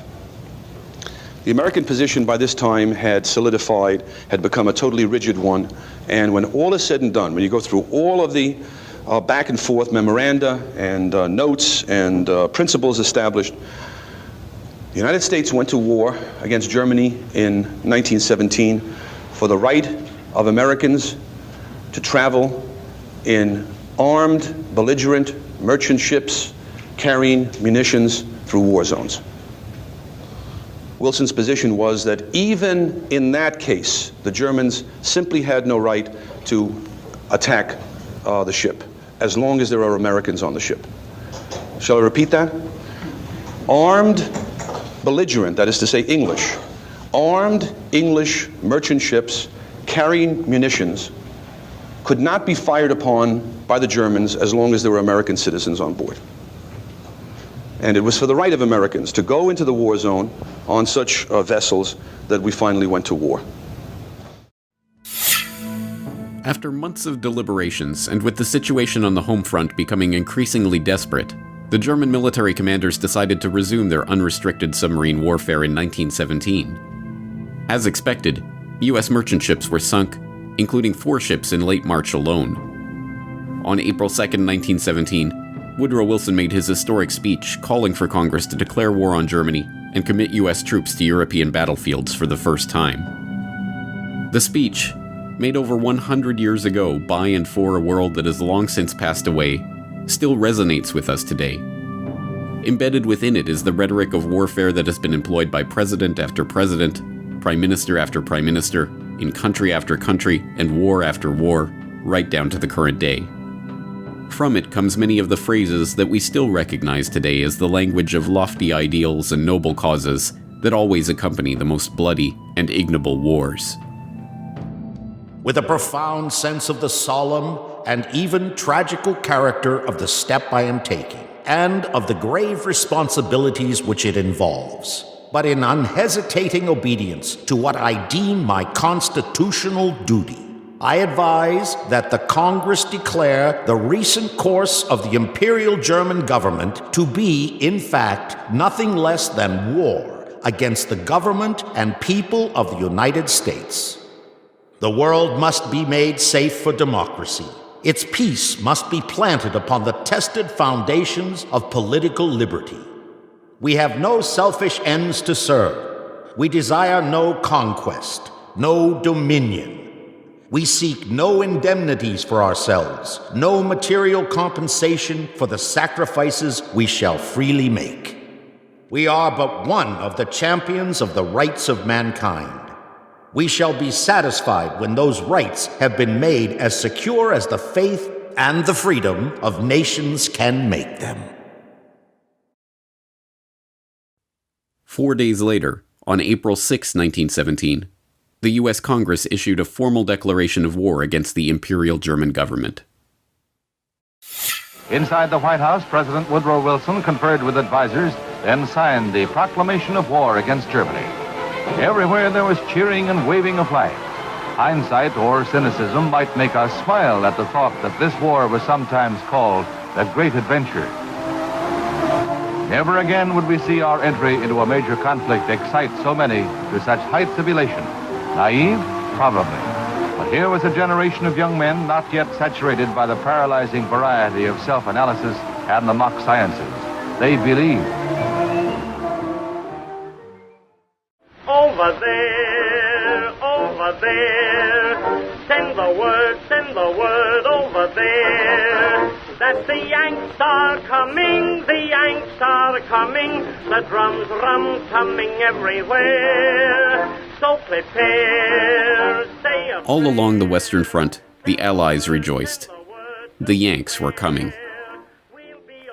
The American position by this time had solidified, had become a totally rigid one, and when all is said and done, when you go through all of the back and forth memoranda and notes and principles established, the United States went to war against Germany in 1917 for the right of Americans to travel in armed, belligerent merchant ships carrying munitions through war zones. Wilson's position was that even in that case, the Germans simply had no right to attack the ship, as long as there are Americans on the ship. Shall I repeat that? Armed, belligerent, that is to say English, armed English merchant ships carrying munitions could not be fired upon by the Germans as long as there were American citizens on board. And it was for the right of Americans to go into the war zone on such vessels that we finally went to war. After months of deliberations, and with the situation on the home front becoming increasingly desperate, the German military commanders decided to resume their unrestricted submarine warfare in 1917. As expected, U.S. merchant ships were sunk, including 4 ships in late March alone. On April 2, 1917, Woodrow Wilson made his historic speech calling for Congress to declare war on Germany and commit U.S. troops to European battlefields for the first time. The speech, made over 100 years ago by and for a world that has long since passed away, still resonates with us today. Embedded within it is the rhetoric of warfare that has been employed by president after president, prime minister after prime minister, in country after country, and war after war, right down to the current day. From it comes many of the phrases that we still recognize today as the language of lofty ideals and noble causes that always accompany the most bloody and ignoble wars. With a profound sense of the solemn and even tragical character of the step I am taking, and of the grave responsibilities which it involves, but in unhesitating obedience to what I deem my constitutional duty, I advise that the Congress declare the recent course of the Imperial German government to be, in fact, nothing less than war against the government and people of the United States, The world must be made safe for democracy. Its peace must be planted upon the tested foundations of political liberty. We have no selfish ends to serve. We desire no conquest, no dominion. We seek no indemnities for ourselves, no material compensation for the sacrifices we shall freely make. We are but one of the champions of the rights of mankind. We shall be satisfied when those rights have been made as secure as the faith and the freedom of nations can make them. 4 days later, on April 6, 1917, the U.S. Congress issued a formal declaration of war against the Imperial German government. Inside the White House, President Woodrow Wilson conferred with advisors, then signed the proclamation of war against Germany. Everywhere there was cheering and waving of flags. Hindsight or cynicism might make us smile at the thought that this war was sometimes called the Great Adventure. Never again would we see our entry into a major conflict excite so many to such heights of elation. Naive? Probably. But here was a generation of young men not yet saturated by the paralyzing variety of self-analysis and the mock sciences. They believed. Over there, send the word over there, that the Yanks are coming, the drums rum-tumming everywhere, so prepare, stay up. All along the Western Front, the Allies rejoiced. The Yanks were coming.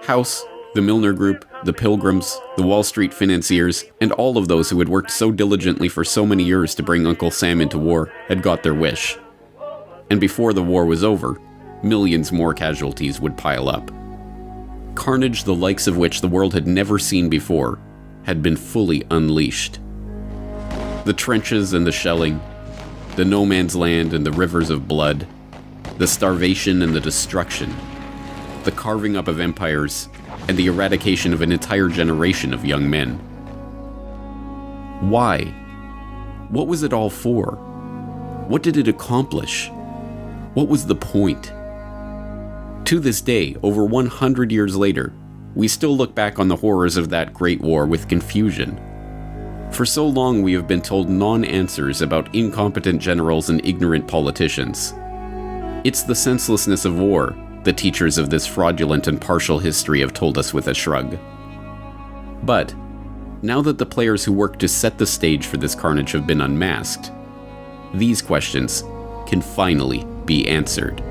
House, the Milner Group, the Pilgrims, the Wall Street financiers, and all of those who had worked so diligently for so many years to bring Uncle Sam into war had got their wish. And before the war was over, millions more casualties would pile up. Carnage the likes of which the world had never seen before had been fully unleashed. The trenches and the shelling, the no man's land and the rivers of blood, the starvation and the destruction, the carving up of empires, and the eradication of an entire generation of young men. Why? What was it all for? What did it accomplish? What was the point? To this day, over 100 years later, we still look back on the horrors of that great war with confusion. For so long we have been told non-answers about incompetent generals and ignorant politicians. It's the senselessness of war the teachers of this fraudulent and partial history have told us with a shrug. But, now that the players who worked to set the stage for this carnage have been unmasked, these questions can finally be answered.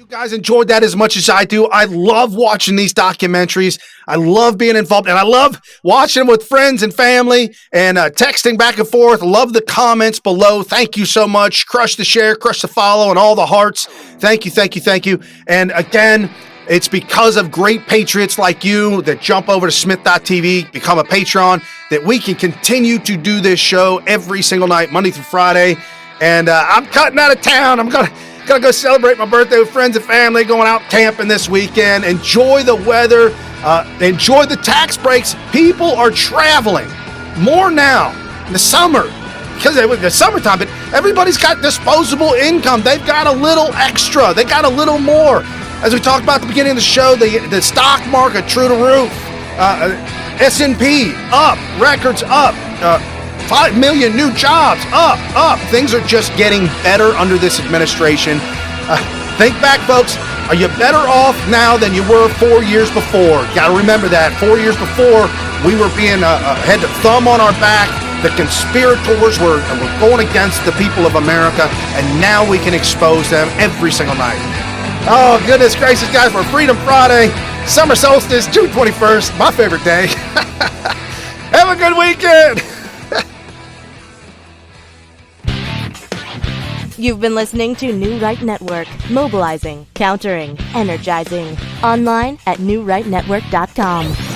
Guys enjoyed that as much as I do. I love watching these documentaries. I love being involved, and I love watching them with friends and family and texting back and forth. Love the comments below. Thank you so much. Crush the share, crush the follow, and all the hearts. Thank you, thank you, thank you. And again, it's because of great patriots like you that jump over to SmythTV, become a patron, that we can continue to do this show every single night, Monday through Friday. And I'm cutting out of town. I'm gonna go celebrate my birthday with friends and family, going out camping this weekend. Enjoy the weather. Enjoy the tax breaks. People are traveling more now in the summer because it was the summertime, but everybody's got disposable income. They've got a little extra. They got a little more. As we talked about at the beginning of the show, the stock market true to roof. S&P up. Records up. 5 million new jobs, up. Things are just getting better under this administration. Think back, folks. Are you better off now than you were 4 years before? You gotta remember that. 4 years before, we were being had the thumb on our back. The conspirators were going against the people of America, and now we can expose them every single night. Oh, goodness gracious, guys, for Freedom Friday, summer solstice, June 21st, my favorite day. Have a good weekend. You've been listening to New Right Network, mobilizing, countering, energizing. Online at newrightnetwork.com.